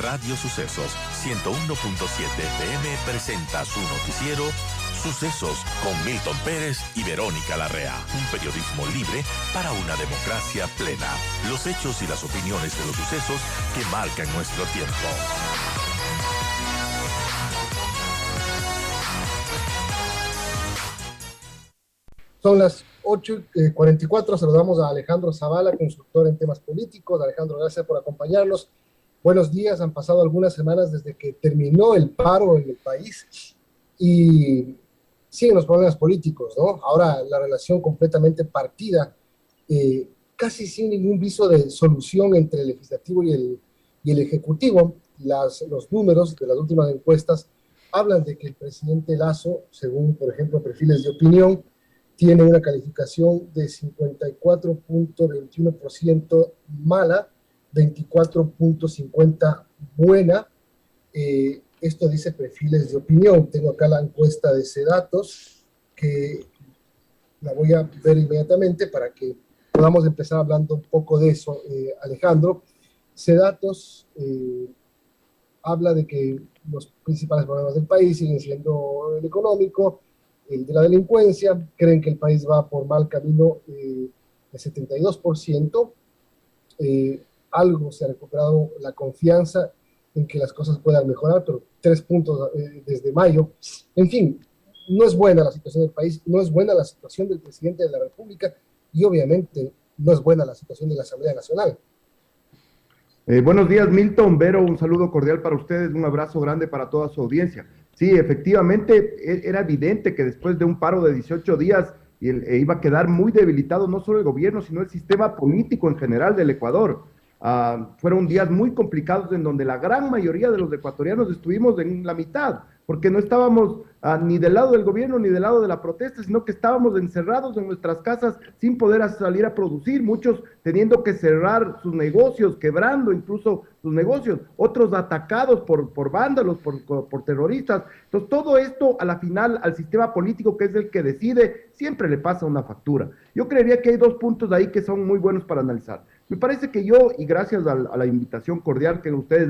Radio Sucesos 101.7 FM presenta su noticiero Sucesos con Milton Pérez y Verónica Larrea. Un periodismo libre para una democracia plena. Los hechos y las opiniones de los sucesos que marcan nuestro tiempo. Son las 8:44. Saludamos a Alejandro Zavala, consultor en temas políticos. Alejandro, gracias por acompañarnos. Buenos días. Han pasado algunas semanas desde que terminó el paro en el país y siguen los problemas políticos, ¿no? Ahora la relación completamente partida, casi sin ningún viso de solución entre el legislativo y el ejecutivo. Los números de las últimas encuestas hablan de que el presidente Lasso, según, por ejemplo, perfiles de opinión, tiene una calificación de 54.21% mala, 24.50% buena. Esto dice perfiles de opinión. Tengo acá la encuesta de CEDATOS, que la voy a ver inmediatamente para que podamos empezar hablando un poco de eso, Alejandro. CEDATOS habla de que los principales problemas del país siguen siendo el económico, el de la delincuencia. Creen que el país va por mal camino, de 72%. Algo se ha recuperado la confianza en que las cosas puedan mejorar, pero 3 puntos desde mayo. En fin, no es buena la situación del país, no es buena la situación del presidente de la República y obviamente no es buena la situación de la Asamblea Nacional. Buenos días, Milton, Vero, un saludo cordial para ustedes, un abrazo grande para toda su audiencia. Sí, efectivamente, era evidente que después de un paro de 18 días iba a quedar muy debilitado no solo el gobierno, sino el sistema político en general del Ecuador. Fueron días muy complicados en donde la gran mayoría de los ecuatorianos estuvimos en la mitad, porque no estábamos ni del lado del gobierno ni del lado de la protesta, sino que estábamos encerrados en nuestras casas sin poder salir a producir, muchos teniendo que cerrar sus negocios, quebrando incluso sus negocios, otros atacados por vándalos, por terroristas. Entonces todo esto a la final al sistema político, que es el que decide, siempre le pasa una factura. Yo creería que hay 2 puntos ahí que son muy buenos para analizar. Me parece que yo, y gracias a la invitación cordial que ustedes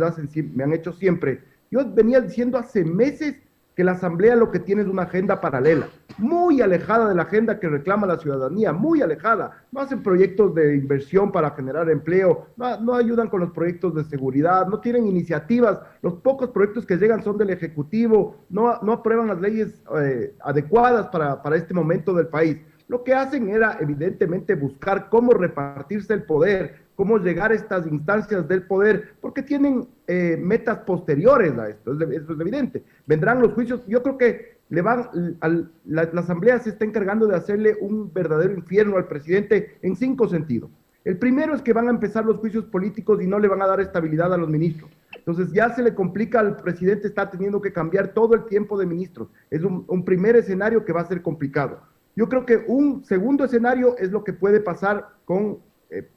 me han hecho siempre, yo venía diciendo hace meses que la Asamblea lo que tiene es una agenda paralela, muy alejada de la agenda que reclama la ciudadanía, muy alejada. No hacen proyectos de inversión para generar empleo, no ayudan con los proyectos de seguridad, no tienen iniciativas, los pocos proyectos que llegan son del Ejecutivo, no aprueban las leyes adecuadas para este momento del país. Lo que hacen era evidentemente buscar cómo repartirse el poder, cómo llegar a estas instancias del poder, porque tienen metas posteriores a esto, eso es evidente. Vendrán los juicios, yo creo que la Asamblea se está encargando de hacerle un verdadero infierno al presidente en 5 sentidos. El primero es que van a empezar los juicios políticos y no le van a dar estabilidad a los ministros. Entonces ya se le complica al presidente, está teniendo que cambiar todo el tiempo de ministros. Es un primer escenario que va a ser complicado. Yo creo que un segundo escenario es lo que puede pasar con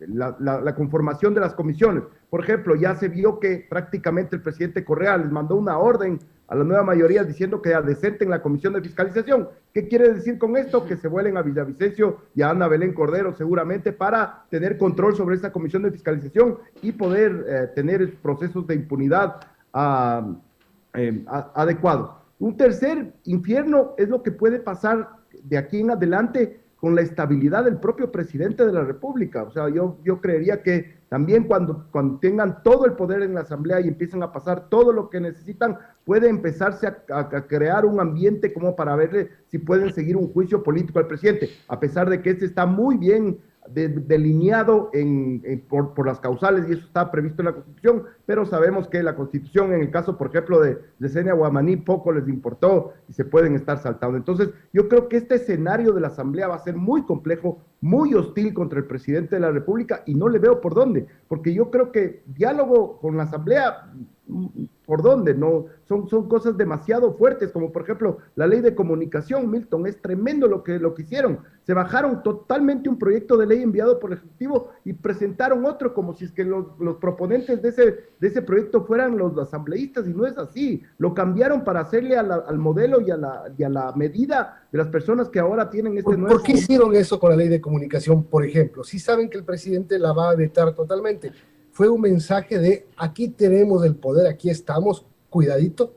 la conformación de las comisiones. Por ejemplo, ya se vio que prácticamente el presidente Correa les mandó una orden a la nueva mayoría diciendo que adecenten la comisión de fiscalización. ¿Qué quiere decir con esto? Que se vuelen a Villavicencio y a Ana Belén Cordero seguramente para tener control sobre esa comisión de fiscalización y poder tener procesos de impunidad adecuados. Un tercer infierno es lo que puede pasar de aquí en adelante con la estabilidad del propio presidente de la República. O sea, yo creería que también cuando tengan todo el poder en la Asamblea y empiecen a pasar todo lo que necesitan, puede empezarse a crear un ambiente como para verle si pueden seguir un juicio político al presidente, a pesar de que este está muy bien delineado por las causales y eso está previsto en la Constitución, pero sabemos que la Constitución, en el caso, por ejemplo, de Yesenia Guamaní, poco les importó y se pueden estar saltando. Entonces, yo creo que este escenario de la Asamblea va a ser muy complejo, muy hostil contra el presidente de la República y no le veo por dónde, porque yo creo que diálogo con la Asamblea, ¿por dónde? No, son cosas demasiado fuertes, como por ejemplo la ley de comunicación, Milton, es tremendo lo que hicieron. Se bajaron totalmente un proyecto de ley enviado por el Ejecutivo y presentaron otro como si es que los proponentes de ese proyecto fueran los asambleístas, y no es así. Lo cambiaron para hacerle al modelo y a la medida de las personas que ahora tienen este nuevo... ¿Por qué hicieron eso con la ley de comunicación, por ejemplo? Si saben que el presidente la va a vetar totalmente. fue un mensaje de aquí tenemos el poder, aquí estamos, cuidadito?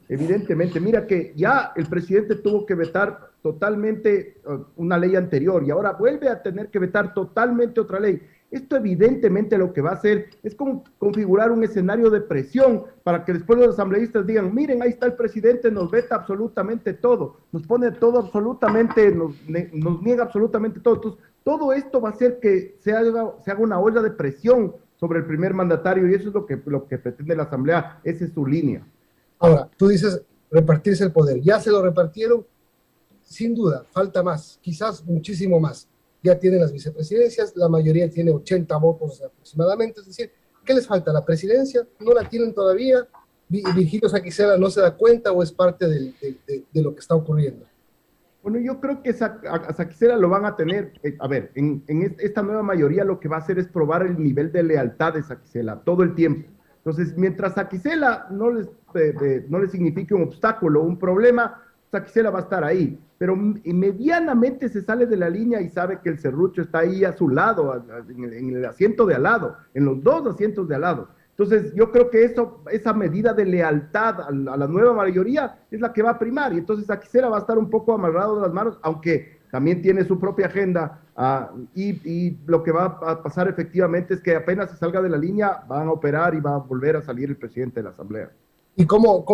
Evidentemente, mira que ya el presidente tuvo que vetar totalmente una ley anterior y ahora vuelve a tener que vetar totalmente otra ley. Esto evidentemente lo que va a hacer es como configurar un escenario de presión para que después los asambleístas digan, miren, ahí está el presidente, nos veta absolutamente todo, nos pone todo absolutamente, nos niega absolutamente todo. Entonces, todo esto va a hacer que se haga una olla de presión sobre el primer mandatario y eso es lo que pretende la asamblea, esa es su línea. Ahora, tú dices repartirse el poder. Ya se lo repartieron, sin duda, falta más, quizás muchísimo más. Ya tienen las vicepresidencias, la mayoría tiene 80 votos aproximadamente, es decir, ¿qué les falta? ¿La presidencia? ¿No la tienen todavía? ¿Virgilio Saquicela no se da cuenta o es parte de lo que está ocurriendo? Bueno, yo creo que a Saquicela lo van a tener, a ver, esta nueva mayoría lo que va a hacer es probar el nivel de lealtad de Saquicela todo el tiempo. Entonces, mientras Saquicela no les signifique un obstáculo, un problema, Saquicela va a estar ahí. Pero medianamente se sale de la línea y sabe que el serrucho está ahí a su lado, en el asiento de al lado, en los dos asientos de al lado. Entonces, yo creo que esa medida de lealtad a la nueva mayoría es la que va a primar. Y entonces Saquicela va a estar un poco amarrado de las manos, aunque también tiene su propia agenda. Y lo que va a pasar efectivamente es que apenas se salga de la línea, van a operar y va a volver a salir el presidente de la Asamblea. ¿Y cómo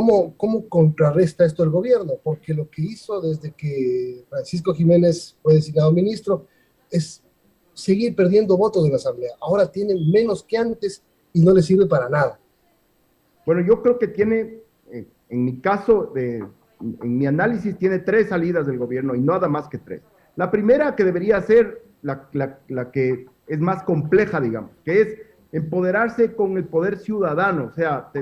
contrarresta esto el gobierno? Porque lo que hizo desde que Francisco Jiménez fue designado ministro es seguir perdiendo votos en la Asamblea. Ahora tienen menos que antes y no les sirve para nada. Bueno, yo creo que tiene, en mi caso, en mi análisis, tiene 3 salidas del gobierno y nada más que 3. La primera, que debería ser la que es más compleja, digamos, que es empoderarse con el poder ciudadano, o sea,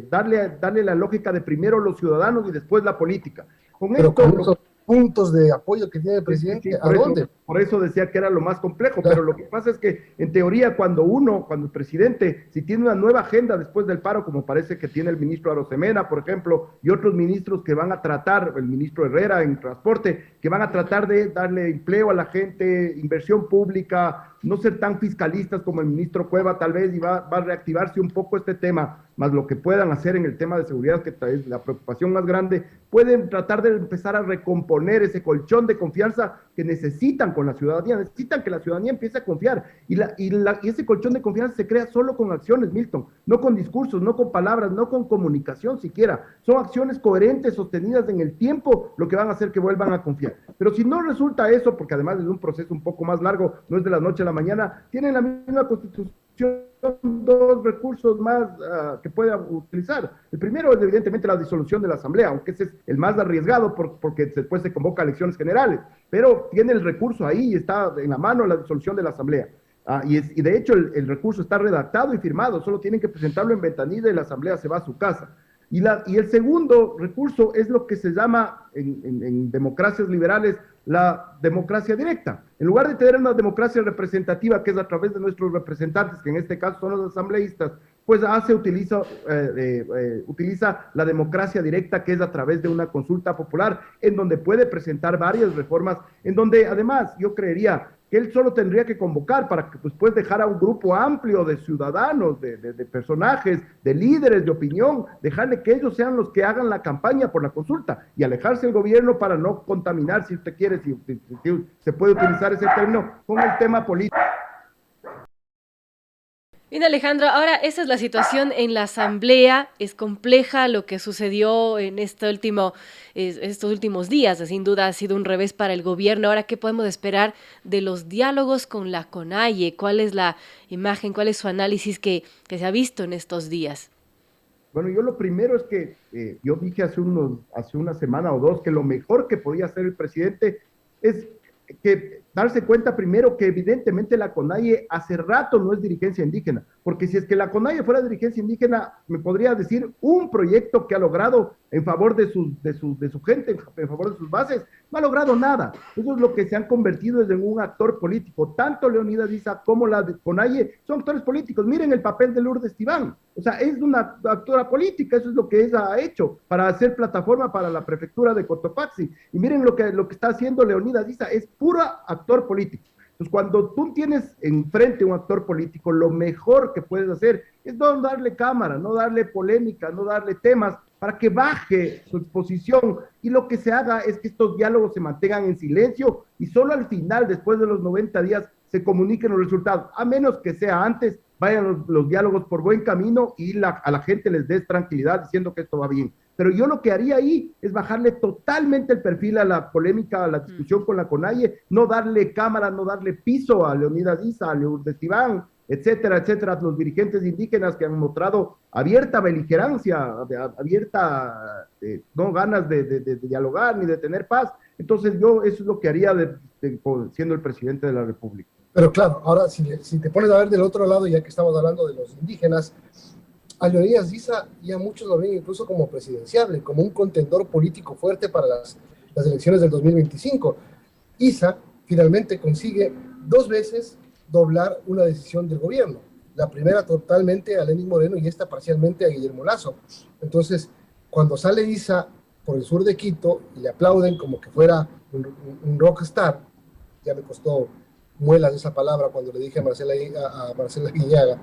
darle la lógica de primero los ciudadanos y después la política. Pero con esos puntos de apoyo que tiene el presidente, sí, ¿a dónde? Por eso decía que era lo más complejo, pero lo que pasa es que en teoría cuando el presidente, si tiene una nueva agenda después del paro, como parece que tiene el ministro Arosemena, por ejemplo, y otros ministros que van a tratar, el ministro Herrera en transporte, que van a tratar de darle empleo a la gente, inversión pública, no ser tan fiscalistas como el ministro Cueva tal vez, y va a reactivarse un poco este tema, más lo que puedan hacer en el tema de seguridad, que es la preocupación más grande, pueden tratar de empezar a recomponer ese colchón de confianza que necesitan con la ciudadanía, necesitan que la ciudadanía empiece a confiar, y ese colchón de confianza se crea solo con acciones, Milton, no con discursos, no con palabras, no con comunicación siquiera, son acciones coherentes, sostenidas en el tiempo, lo que van a hacer que vuelvan a confiar. Pero si no resulta eso, porque además es un proceso un poco más largo, no es de la noche a la mañana, tienen la misma Constitución 2 recursos más que pueda utilizar. El primero es evidentemente la disolución de la Asamblea, aunque ese es el más arriesgado porque después se convoca a elecciones generales, pero tiene el recurso ahí, está en la mano la disolución de la Asamblea. Y de hecho el recurso está redactado y firmado, solo tienen que presentarlo en ventanilla y la Asamblea se va a su casa. Y el segundo recurso es lo que se llama en democracias liberales la democracia directa. En lugar de tener una democracia representativa, que es a través de nuestros representantes, que en este caso son los asambleístas, pues utiliza la democracia directa, que es a través de una consulta popular, en donde puede presentar varias reformas, en donde además yo creería que él solo tendría que convocar para que después dejara un grupo amplio de ciudadanos, de personajes, de líderes de opinión, dejarle que ellos sean los que hagan la campaña por la consulta y alejarse del gobierno para no contaminar, si usted quiere, si se puede utilizar ese término, con el tema político. Bien, Alejandro, ahora esa es la situación en la Asamblea, es compleja lo que sucedió en estos últimos días, sin duda ha sido un revés para el gobierno. Ahora, ¿qué podemos esperar de los diálogos con la CONAIE? ¿Cuál es la imagen, cuál es su análisis que se ha visto en estos días? Bueno, yo lo primero es que yo dije hace una semana o 2 que lo mejor que podía hacer el presidente es que darse cuenta primero que evidentemente la CONAIE hace rato no es dirigencia indígena, porque si es que la CONAIE fuera dirigencia indígena, me podría decir un proyecto que ha logrado en favor de su gente, en favor de sus bases, no ha logrado nada. Eso es lo que se han convertido en un actor político. Tanto Leonidas Issa como la CONAIE son actores políticos. Miren el papel de Lourdes Tibán. O sea, es una actora política, eso es lo que ella ha hecho para hacer plataforma para la prefectura de Cotopaxi. Y miren lo que está haciendo Leonidas Issa, es pura actor político. Entonces, cuando tú tienes enfrente un actor político, lo mejor que puedes hacer es no darle cámara, no darle polémica, no darle temas, para que baje su exposición, y lo que se haga es que estos diálogos se mantengan en silencio y solo al final, después de los 90 días, se comuniquen los resultados, a menos que sea antes, vayan los diálogos por buen camino y a la gente les des tranquilidad diciendo que esto va bien. Pero yo lo que haría ahí es bajarle totalmente el perfil a la polémica, a la discusión con la CONAIE, no darle cámara, no darle piso a Leonidas Issa, a Lourdes Iván, etcétera, etcétera, los dirigentes indígenas que han mostrado abierta beligerancia, abierta no ganas de dialogar ni de tener paz. Entonces yo eso es lo que haría siendo el presidente de la República. Pero claro, ahora si te pones a ver del otro lado, ya que estamos hablando de los indígenas, a Leonidas Issa ya muchos lo ven incluso como presidenciable, como un contendor político fuerte para las elecciones del 2025. Issa finalmente consigue 2 veces doblar una decisión del gobierno. La primera totalmente a Lenín Moreno y esta parcialmente a Guillermo Lasso. Entonces, cuando sale Issa por el sur de Quito y le aplauden como que fuera un rockstar, ya me costó muelas esa palabra cuando le dije a Marcela Guiñaga,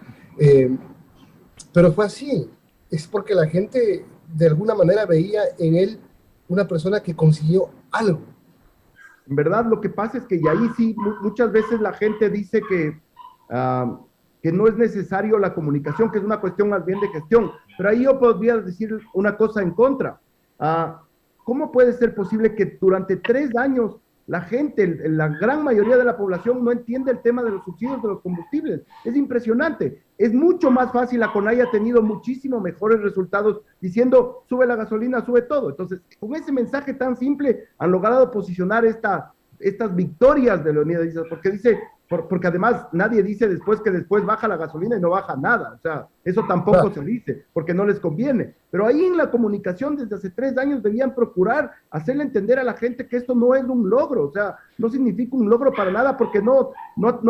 pero fue así, es porque la gente de alguna manera veía en él una persona que consiguió algo. En verdad, lo que pasa es que y ahí sí, muchas veces la gente dice que no es necesario la comunicación, que es una cuestión más bien de gestión, pero ahí yo podría decir una cosa en contra. ¿Cómo puede ser posible que durante 3 años la gente, la gran mayoría de la población no entiende el tema de los subsidios de los combustibles? Es impresionante. Es mucho más fácil, la CONAIE ha tenido muchísimo mejores resultados diciendo sube la gasolina, sube todo. Entonces, con ese mensaje tan simple han logrado posicionar estas victorias de Leonidas Issa, porque además nadie dice después que después baja la gasolina y no baja nada, o sea, eso tampoco se dice, porque no les conviene, pero ahí en la comunicación desde hace 3 años debían procurar hacerle entender a la gente que esto no es un logro, o sea, no significa un logro para nada, porque no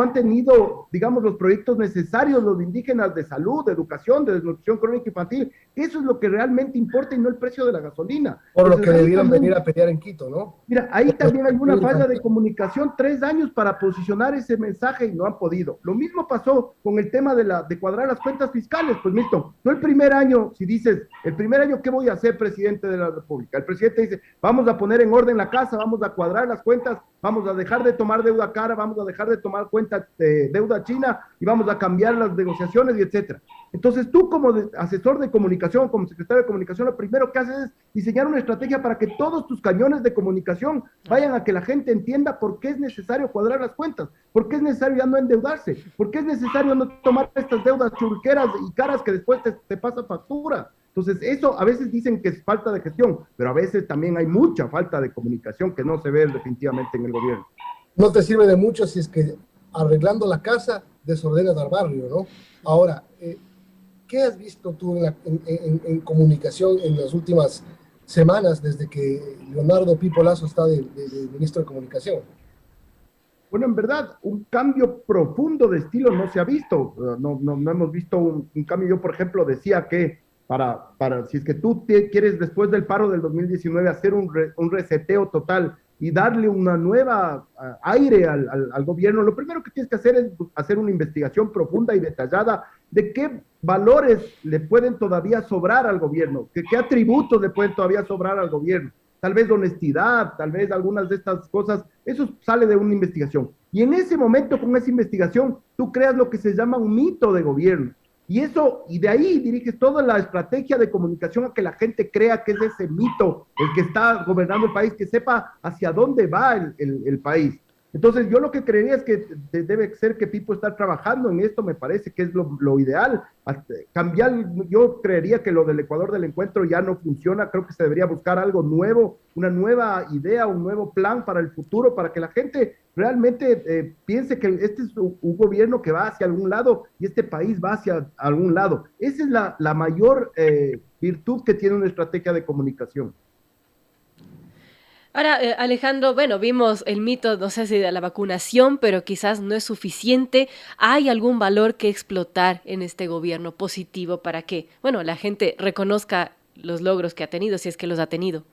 han tenido, digamos, los proyectos necesarios los indígenas de salud, de educación, de desnutrición crónica infantil, que eso es lo que realmente importa y no el precio de la gasolina. Por lo que debieran venir a pelear en Quito, ¿no? Mira, ahí también hay una falla de comunicación, 3 años para posicionar ese mensaje y no han podido. Lo mismo pasó con el tema de cuadrar las cuentas fiscales. Pues Milton, tú el primer año, si dices, el primer año, ¿qué voy a hacer, presidente de la República? El presidente dice, vamos a poner en orden la casa, vamos a cuadrar las cuentas, vamos a dejar de tomar deuda cara, vamos a dejar de tomar cuenta de deuda china y vamos a cambiar las negociaciones y etcétera. Entonces tú como asesor de comunicación, como secretario de comunicación, lo primero que haces es diseñar una estrategia para que todos tus cañones de comunicación vayan a que la gente entienda por qué es necesario cuadrar las cuentas, por qué es necesario ya no endeudarse, por qué es necesario no tomar estas deudas churqueras y caras que después te pasa factura. Entonces eso a veces dicen que es falta de gestión, pero a veces también hay mucha falta de comunicación que no se ve definitivamente en el gobierno. No te sirve de mucho si es que arreglando la casa desordenas al barrio, ¿no? Ahora, ¿qué has visto tú en comunicación en las últimas semanas desde que Leonardo Pipo Lasso está de ministro de Comunicación? Bueno, en verdad, un cambio profundo de estilo no se ha visto. No hemos visto un cambio. Yo, por ejemplo, decía que si es que tú quieres después del paro del 2019 hacer un reseteo total y darle una nueva aire al gobierno, lo primero que tienes que hacer es hacer una investigación profunda y detallada de qué valores le pueden todavía sobrar al gobierno, qué atributos le pueden todavía sobrar al gobierno. Tal vez honestidad, tal vez algunas de estas cosas, eso sale de una investigación. Y en ese momento, con esa investigación, tú creas lo que se llama un mito de gobierno. Y de ahí diriges toda la estrategia de comunicación a que la gente crea que es ese mito el que está gobernando el país, que sepa hacia dónde va el país. Entonces yo lo que creería es que debe ser que Pipo está trabajando en esto, me parece que es lo ideal. Cambiar, yo creería que lo del Ecuador del encuentro ya no funciona, creo que se debería buscar algo nuevo, una nueva idea, un nuevo plan para el futuro, para que la gente realmente piense que este es un gobierno que va hacia algún lado y este país va hacia algún lado. Esa es la mayor virtud que tiene una estrategia de comunicación. Ahora, Alejandro, bueno, vimos el mito, no sé si de la vacunación, pero quizás no es suficiente. ¿Hay algún valor que explotar en este gobierno positivo para que, bueno, la gente reconozca los logros que ha tenido, si es que los ha tenido?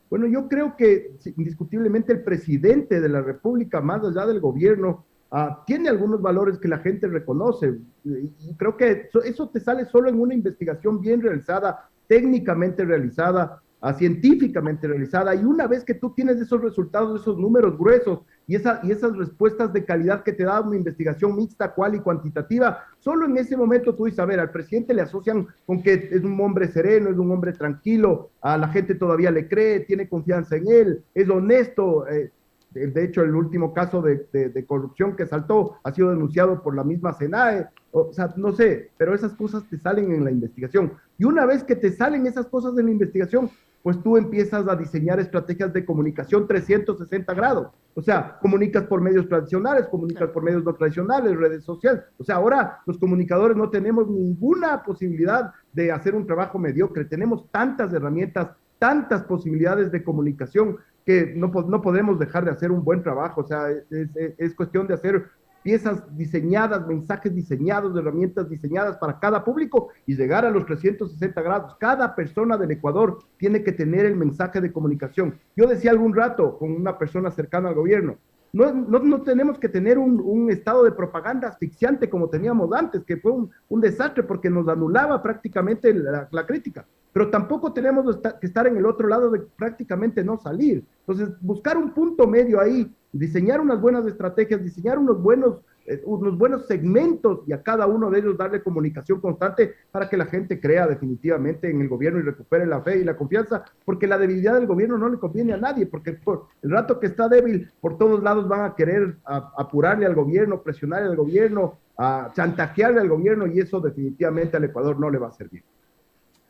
Bueno, yo creo que indiscutiblemente el presidente de la República, más allá del gobierno, tiene algunos valores que la gente reconoce. Y creo que eso te sale solo en una investigación bien realizada, técnicamente realizada, científicamente realizada, y una vez que tú tienes esos resultados, esos números gruesos y esas respuestas de calidad que te da una investigación mixta, cual y cuantitativa, solo en ese momento tú dices, a ver, al presidente le asocian con que es un hombre sereno, es un hombre tranquilo, a la gente todavía le cree, tiene confianza en él, es honesto. De hecho, el último caso de corrupción que saltó ha sido denunciado por la misma SENAE. O sea, no sé, pero esas cosas te salen en la investigación. Y una vez que te salen esas cosas en la investigación, pues tú empiezas a diseñar estrategias de comunicación 360 grados. O sea, comunicas por medios tradicionales, comunicas por medios no tradicionales, redes sociales. O sea, ahora los comunicadores no tenemos ninguna posibilidad de hacer un trabajo mediocre. Tenemos tantas herramientas, tantas posibilidades de comunicación que no podemos dejar de hacer un buen trabajo. O sea, es cuestión de hacer piezas diseñadas, mensajes diseñados, herramientas diseñadas para cada público y llegar a los 360 grados. Cada persona del Ecuador tiene que tener el mensaje de comunicación. Yo decía algún rato con una persona cercana al gobierno, no tenemos que tener un estado de propaganda asfixiante como teníamos antes, que fue un desastre porque nos anulaba prácticamente la crítica. Pero tampoco tenemos que estar en el otro lado de prácticamente no salir. Entonces, buscar un punto medio ahí, diseñar unas buenas estrategias, diseñar unos buenos segmentos y a cada uno de ellos darle comunicación constante para que la gente crea definitivamente en el gobierno y recupere la fe y la confianza, porque la debilidad del gobierno no le conviene a nadie, porque por el rato que está débil, por todos lados van a querer apurarle al gobierno, presionarle al gobierno, a chantajearle al gobierno, y eso definitivamente al Ecuador no le va a servir.